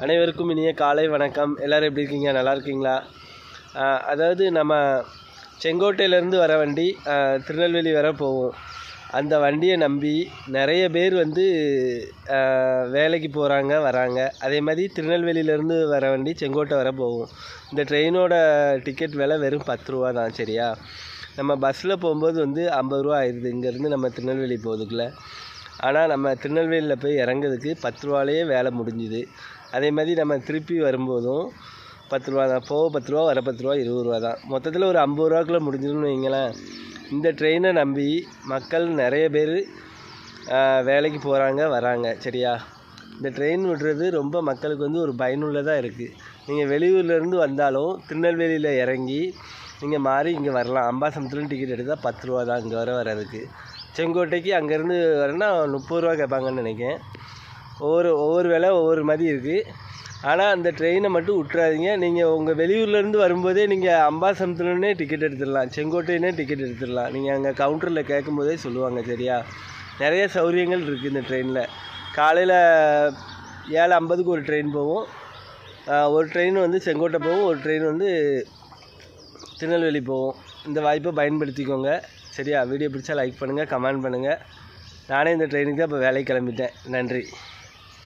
அனைவருக்கும் இனிய காலை வணக்கம். எல்லோரும் எப்படி இருக்கீங்க? நல்லா இருக்கீங்களா? அதாவது நம்ம செங்கோட்டையிலேருந்து வர வண்டி திருநெல்வேலி வர போவோம். அந்த வண்டியை நம்பி நிறைய பேர் வேலைக்கு போகிறாங்க வராங்க. அதே மாதிரி திருநெல்வேலியிலேருந்து வர வண்டி செங்கோட்டை வர போவோம். இந்த ட்ரெயினோட டிக்கெட் விலை வெறும் 10 ரூபா தான். சரியா? நம்ம பஸ்ஸில் போகும்போது 50 ரூபா ஆயிடுது இங்கேருந்து நம்ம திருநெல்வேலி போகிறதுக்குள்ள. ஆனால் நம்ம திருநெல்வேலியில் போய் இறங்குறதுக்கு 10 ரூபாலேயே வேலை முடிஞ்சுது. அதே மாதிரி நம்ம திருப்பி வரும்போதும் 10 ரூபா தான். போக 10 ரூபா, வர 10 ரூபா, 20 ரூபா தான். மொத்தத்தில் ஒரு 50 ரூபாக்குள்ளே முடிஞ்சிடும்னு வைங்களேன். இந்த ட்ரெயினை நம்பி மக்கள் நிறைய பேர் வேலைக்கு போகிறாங்க வராங்க. சரியா? இந்த ட்ரெயின் விடுறது ரொம்ப மக்களுக்கு ஒரு பயனுள்ளதாக இருக்குது. நீங்கள் வெளியூர்லேருந்து வந்தாலும் திருநெல்வேலியில் இறங்கி நீங்கள் மாறி இங்கே வரலாம். அம்பாசமுத்திரம் டிக்கெட் எடுத்தால் 10 ரூபா தான் இங்கே வர்றதுக்கு. செங்கோட்டைக்கு அங்கேருந்து வரேன்னா 30 ரூபா கேட்பாங்கன்னு நினைக்கிறேன். ஒவ்வொரு விலை ஒவ்வொரு மாதிரி இருக்குது. ஆனால் அந்த ட்ரெயினை மட்டும் விட்டுறாதீங்க. நீங்கள் உங்கள் வெளியூர்லேருந்து வரும்போதே நீங்கள் அம்பாசமுத்திரம்னே டிக்கெட் எடுத்துடலாம், செங்கோட்டையினே டிக்கெட் எடுத்துடலாம். நீங்கள் அங்கே கவுண்டரில் கேட்கும்போதே சொல்லுவாங்க. சரியா? நிறைய சௌகரியங்கள் இருக்குது இந்த ட்ரெயினில். காலையில் 7:50க்கு ஒரு ட்ரெயின் போகும். ஒரு ட்ரெயின் செங்கோட்டை போகும், ஒரு ட்ரெயின் திருநெல்வேலி போகும். இந்த வாய்ப்பை பயன்படுத்திக்கோங்க. சரியா? வீடியோ பிடிச்சா லைக் பண்ணுங்கள், கமெண்ட் பண்ணுங்கள். நானே இந்த ட்ரெயினுக்கு தான் இப்போ வேலைக்கு கிளம்பிட்டேன். நன்றி.